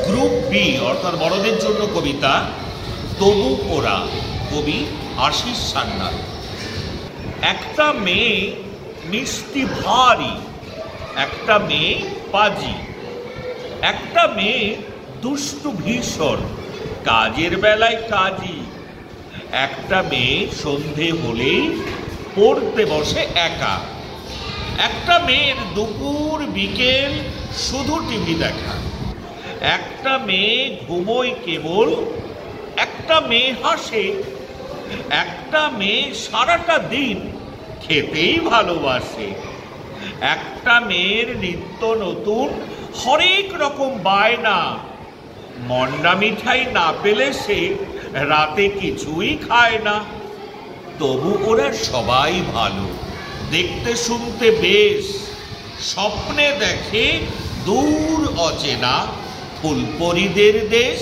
Group B অর্থাৎ বড়দের জন্য কবিতা তবু ওরা, কবি আশিস সান্যাল। একটা মেয়ে মিষ্টি ভারী, একটা মেয়ে পাজি, একটা মেয়ে দুষ্টু ভীষণ, কাজের বেলায় কাজী, একটা মেয়ে সন্ধে হলেই পড়তে বসে একা, একটা মেয়ের দুপুর বিকেল শুধু টিভি দেখা, একটা মেয়ে ঘুমোয় কেবল, একটা মেয়ে হাসে, একটা মেয়ে সারাটা দিন খেতেই ভালোবাসে, একটা মেয়ের নিত্য নতুন হরেক রকম বায়না, মন্ডা মিঠাই না পেলে সে রাতে কিছুই খায় না। তবু ওরা সবাই ভালো, দেখতে শুনতে বেশ, স্বপ্নে দেখে দূর অচেনা ফুলপরীদের দেশ।